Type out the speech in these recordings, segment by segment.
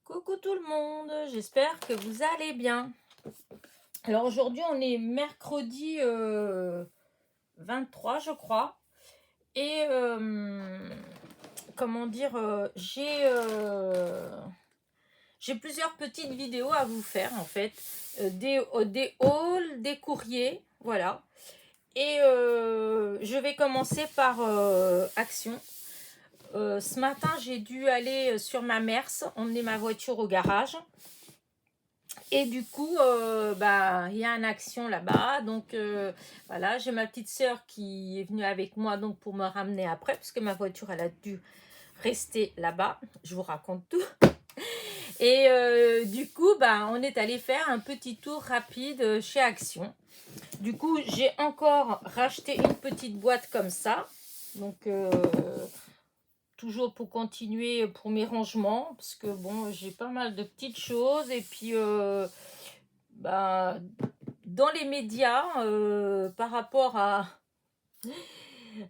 Coucou tout le monde, j'espère que vous allez bien. Alors aujourd'hui on est mercredi 23 je crois. Et comment dire, j'ai plusieurs petites vidéos à vous faire en fait. Des hauls, des courriers, voilà. Et je vais commencer par Action. Ce matin j'ai dû aller sur ma Merce, emmener ma voiture au garage. Et du coup, il y a une action là-bas. Donc, voilà, j'ai ma petite sœur qui est venue avec moi donc pour me ramener après, parce que ma voiture, elle a dû rester là-bas. Je vous raconte tout. Et du coup, on est allé faire un petit tour rapide chez Action. Du coup, j'ai encore racheté une petite boîte comme ça. Donc, toujours pour continuer pour mes rangements, parce que bon, j'ai pas mal de petites choses. Et puis... dans les médias, par rapport à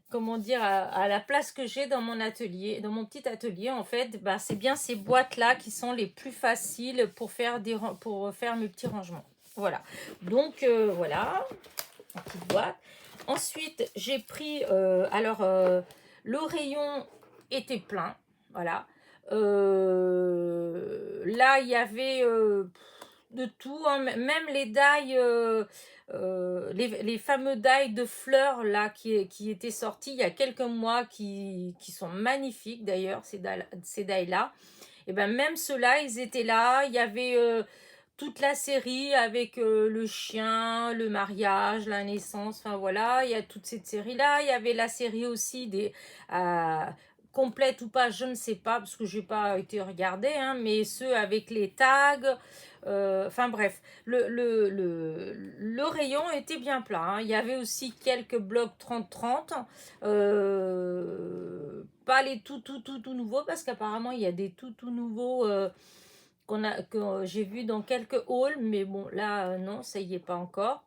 comment dire à la place que j'ai dans mon atelier, dans mon petit atelier, en fait, c'est bien ces boîtes là qui sont les plus faciles pour faire mes petits rangements. Voilà. Donc voilà, une petite boîte. Ensuite, j'ai pris le rayon était plein, voilà. Là, il y avait de tout, hein, même les die, les fameux die de fleurs là qui étaient sortis il y a quelques mois, qui sont magnifiques d'ailleurs, ces die là. Et même ceux-là, ils étaient là. Il y avait toute la série avec le chien, le mariage, la naissance, enfin voilà, il y a toute cette série-là. Il y avait la série aussi des complète ou pas, je ne sais pas, parce que je n'ai pas été regarder, hein, mais ceux avec les tags, enfin bref, le rayon était bien plein, hein. Il y avait aussi quelques blocs 30-30, pas les tout nouveaux, parce qu'apparemment il y a des tout nouveaux que j'ai vu dans quelques hauls, mais bon là non, ça y est pas encore.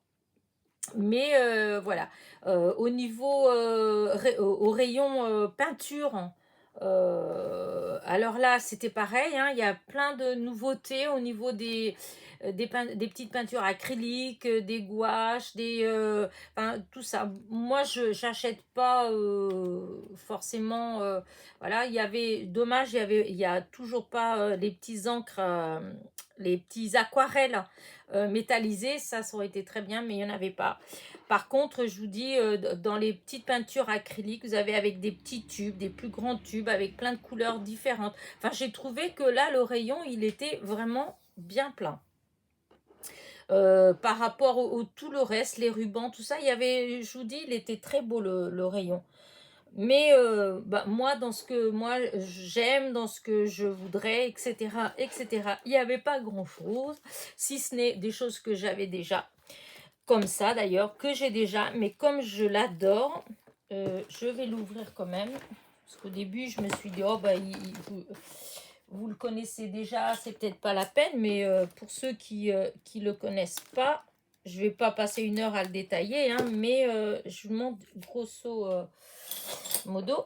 Mais voilà, au niveau au rayon peinture, alors là c'était pareil, hein, il y a plein de nouveautés au niveau des petites peintures acryliques, des gouaches, tout ça. Moi je n'achète pas forcément, voilà. Dommage, il y a toujours pas les petits encres, les petits aquarelles métallisés. Ça aurait été très bien, mais il n'y en avait pas. Par contre, je vous dis, dans les petites peintures acryliques, vous avez avec des petits tubes, des plus grands tubes, avec plein de couleurs différentes. Enfin, j'ai trouvé que là, le rayon, il était vraiment bien plein. Par rapport tout le reste, les rubans, tout ça, je vous dis, il était très beau le rayon. Mais moi, dans ce que moi j'aime, dans ce que je voudrais, etc., il n'y avait pas grand-chose, si ce n'est des choses que j'avais déjà, comme ça d'ailleurs, que j'ai déjà, mais comme je l'adore, je vais l'ouvrir quand même, parce qu'au début, je me suis dit, oh, vous le connaissez déjà, c'est peut-être pas la peine, mais pour ceux qui le connaissent pas, je vais pas passer une heure à le détailler, hein, mais je vous montre grosso modo.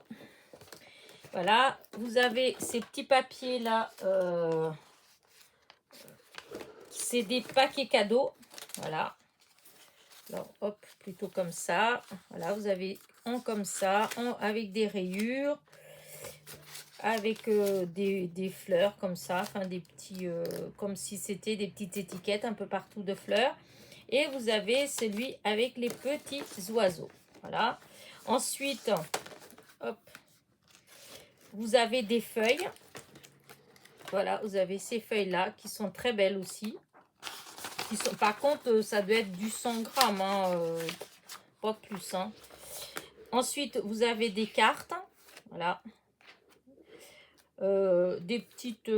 Voilà, vous avez ces petits papiers là, c'est des paquets cadeaux, voilà. Alors hop, plutôt comme ça, voilà, vous avez un comme ça, un avec des rayures, avec des fleurs comme ça, enfin des petits, comme si c'était des petites étiquettes un peu partout de fleurs. Et vous avez celui avec les petits oiseaux, voilà. Ensuite, hop, vous avez des feuilles. Voilà, vous avez ces feuilles-là qui sont très belles aussi. Par contre, ça doit être du 100 grammes, hein, pas plus. Hein. Ensuite, vous avez des cartes. Voilà. Des petites...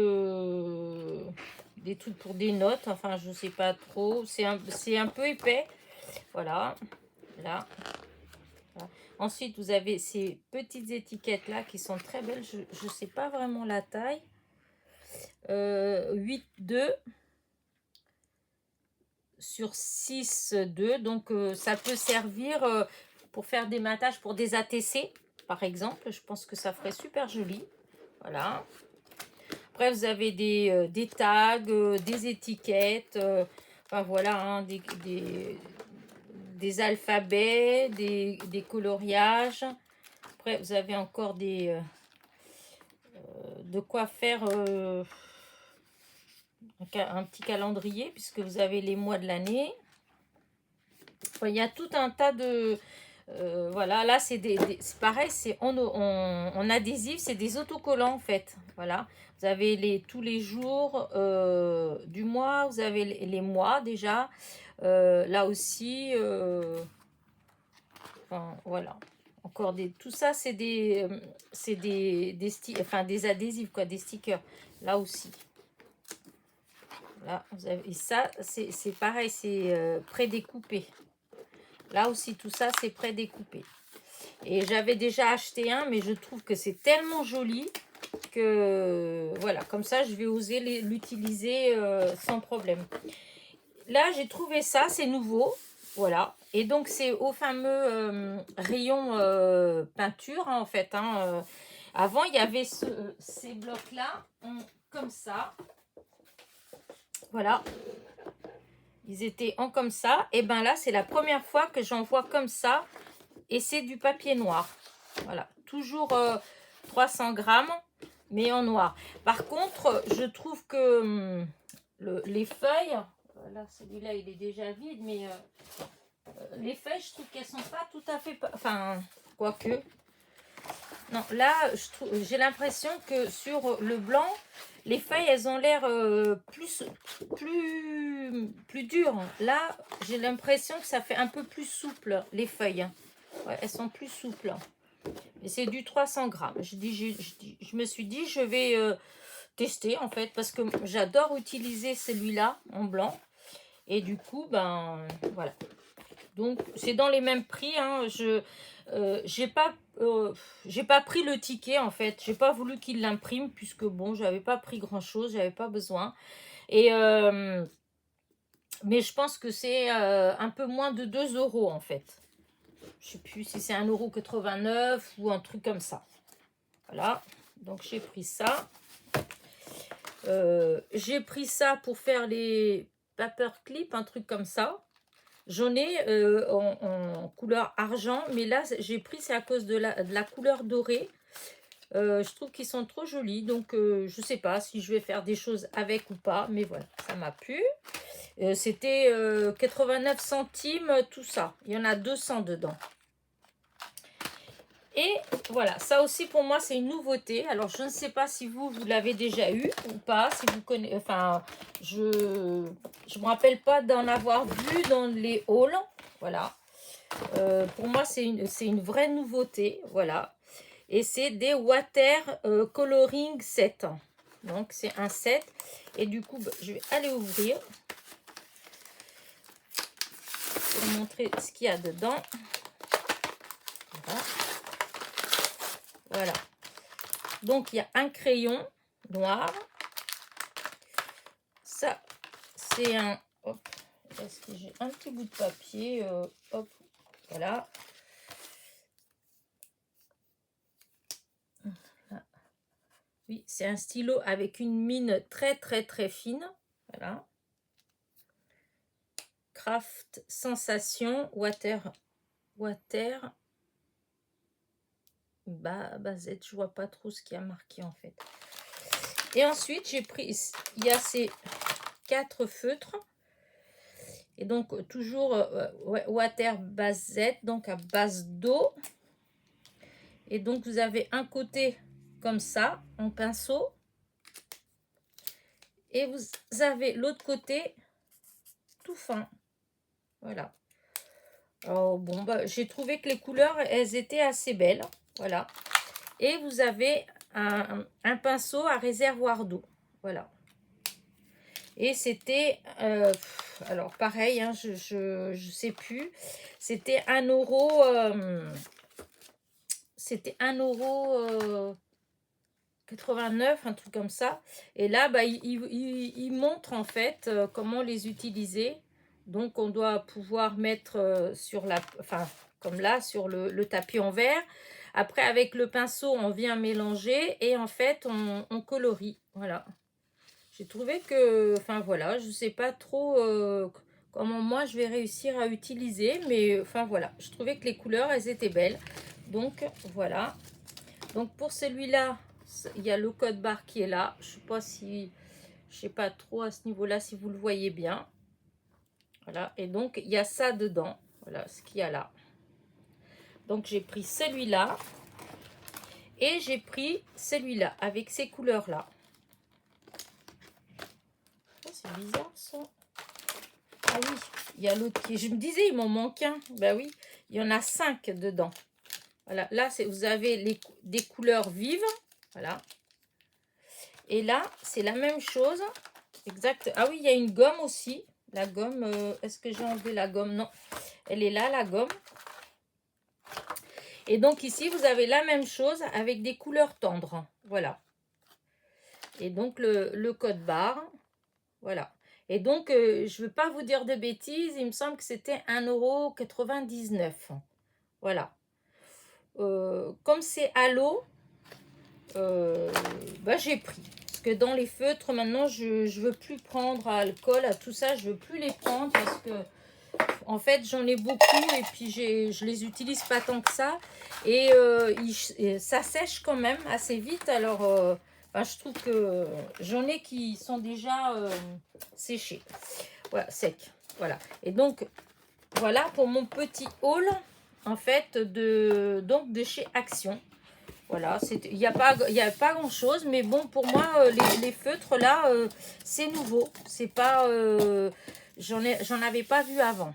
des trucs pour des notes. Enfin, je sais pas trop. C'est un peu épais. Voilà. Là. Voilà. Ensuite, vous avez ces petites étiquettes-là qui sont très belles. Je ne sais pas vraiment la taille. 8,2 sur 6,2. Donc, ça peut servir pour faire des matages pour des ATC, par exemple. Je pense que ça ferait super joli. Voilà. Après, vous avez des tags, des étiquettes, enfin voilà, hein, des alphabets, des coloriages. Après, vous avez encore de quoi faire un petit calendrier, puisque vous avez les mois de l'année. Enfin, il y a tout un tas de... voilà, là, c'est c'est pareil, c'est en adhésif, c'est des autocollants, en fait. Voilà, vous avez tous les jours du mois, vous avez les mois, déjà. Là aussi, enfin, voilà. Encore tout ça, c'est enfin, des adhésifs, quoi, des stickers. Là aussi. Là, vous avez, et ça, c'est pareil, c'est prédécoupé. Là aussi, tout ça, c'est prédécoupé. Et j'avais déjà acheté un, mais je trouve que c'est tellement joli que, voilà, comme ça, je vais oser l'utiliser sans problème. Là, j'ai trouvé ça, c'est nouveau, voilà. Et donc, c'est au fameux rayon peinture, hein, en fait. Hein, avant, il y avait ces blocs-là, comme ça. Voilà. Ils étaient en comme ça. Et ben là, c'est la première fois que j'en vois comme ça. Et c'est du papier noir. Voilà. Toujours 300 grammes, mais en noir. Par contre, je trouve que les feuilles... Là, celui-là, il est déjà vide, mais les feuilles, je trouve qu'elles sont pas tout à fait... Enfin, quoique... Non, là, j'ai l'impression que sur le blanc, les feuilles, elles ont l'air plus dures. Là, j'ai l'impression que ça fait un peu plus souple, les feuilles. Ouais, elles sont plus souples. Et c'est du 300 grammes. Je me suis dit, je vais tester, en fait, parce que j'adore utiliser celui-là en blanc. Et du coup, ben, voilà. Donc, c'est dans les mêmes prix. Hein. J'ai pas pris le ticket, en fait. J'ai pas voulu qu'il l'imprime, puisque, bon, j'avais pas pris grand-chose. J'avais pas besoin. Et... mais je pense que c'est un peu moins de 2 euros, en fait. Je sais plus si c'est 1,89 € ou un truc comme ça. Voilà. Donc, j'ai pris ça. J'ai pris ça pour faire les paperclips, un truc comme ça. J'en ai en couleur argent, mais là, j'ai pris, c'est à cause de la couleur dorée. Je trouve qu'ils sont trop jolis, donc je sais pas si je vais faire des choses avec ou pas, mais voilà, ça m'a plu. C'était 89 centimes, tout ça. Il y en a 200 dedans. Et voilà, ça aussi pour moi c'est une nouveauté. Alors je ne sais pas si vous l'avez déjà eu ou pas, si vous connaissez, enfin je me rappelle pas d'en avoir vu dans les hauls. Voilà. Pour moi c'est une vraie nouveauté. Voilà. Et c'est des water coloring set. Donc c'est un set. Et du coup, je vais aller ouvrir pour vous montrer ce qu'il y a dedans. Voilà. Voilà. Donc, il y a un crayon noir. Ça, c'est un... Hop. Est-ce que j'ai un petit bout de papier hop. Voilà. Oui, c'est un stylo avec une mine très, très, très fine. Voilà. Craft Sensation Water Bazette, je vois pas trop ce qu'il y a marqué en fait. Et ensuite, j'ai pris, il y a ces 4 feutres. Et donc, toujours Water Bazette, donc à base d'eau. Et donc, vous avez un côté comme ça, en pinceau. Et vous avez l'autre côté tout fin. Voilà. Alors, bon, j'ai trouvé que les couleurs, elles étaient assez belles. Voilà. Et vous avez un pinceau à réservoir d'eau. Voilà. Et c'était, alors pareil, hein, je sais plus. C'était 1 €. C'était 1,89 €, un truc comme ça. Et là, il montre en fait comment les utiliser. Donc, on doit pouvoir mettre sur la... Enfin, comme là, sur le tapis en verre. Après, avec le pinceau, on vient mélanger et en fait, on colorie. Voilà. J'ai trouvé que, enfin voilà, je sais pas trop comment moi je vais réussir à utiliser, mais enfin voilà, je trouvais que les couleurs, elles étaient belles. Donc voilà. Donc pour celui-là, il y a le code barre qui est là. Je sais pas si, je sais pas trop à ce niveau-là si vous le voyez bien. Voilà, et donc il y a ça dedans. Voilà ce qu'il y a là. Donc j'ai pris celui-là et j'ai pris celui-là avec ces couleurs-là. Oh, c'est bizarre ça. Ah oui, il y a l'autre qui... Je me disais, il m'en manque un. Ben oui, il y en a 5 dedans. Voilà, là, vous avez des couleurs vives. Voilà. Et là, c'est la même chose. Exact. Ah oui, il y a une gomme aussi. La gomme, est-ce que j'ai enlevé la gomme? Non, elle est là, la gomme. Et donc ici, vous avez la même chose avec des couleurs tendres. Voilà. Et donc, le code barre. Voilà. Et donc, je ne veux pas vous dire de bêtises. Il me semble que c'était 1,99 €. Voilà. Comme c'est à l'eau, bah, j'ai pris. Parce que dans les feutres, maintenant, je ne veux plus prendre à alcool, à tout ça. Je ne veux plus les prendre parce que, en fait, j'en ai beaucoup et puis je les utilise pas tant que ça. Et ça sèche quand même assez vite. Alors, ben, je trouve que j'en ai qui sont déjà séchés. Voilà, secs. Voilà. Et donc, voilà pour mon petit haul, en fait, de chez Action. Voilà, il n'y a pas grand-chose, mais bon, pour moi, les feutres, là, c'est nouveau. C'est pas... j'en avais pas vu avant.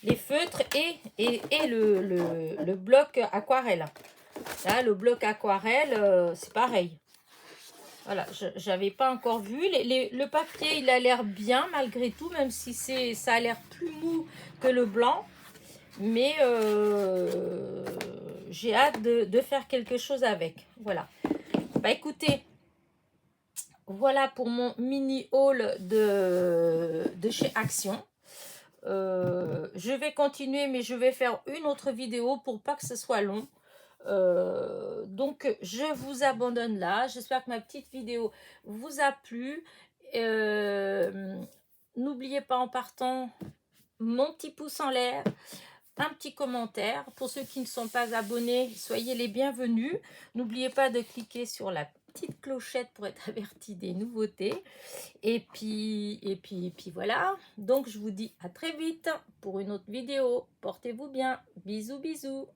Les feutres et le bloc aquarelle. Là, le bloc aquarelle, c'est pareil. Voilà, je n'avais pas encore vu. Le papier, il a l'air bien malgré tout, même si ça a l'air plus mou que le blanc. Mais j'ai hâte de faire quelque chose avec. Voilà. Bah écoutez, voilà pour mon mini haul de chez Action. Je vais continuer, mais je vais faire une autre vidéo pour pas que ce soit long. Donc je vous abandonne là. J'espère que ma petite vidéo vous a plu. N'oubliez pas en partant mon petit pouce en l'air, un petit commentaire. Pour ceux qui ne sont pas abonnés, soyez les bienvenus. N'oubliez pas de cliquer sur la petite clochette pour être averti des nouveautés. Et puis voilà. Donc je vous dis à très vite pour une autre vidéo. Portez-vous bien. Bisous, bisous.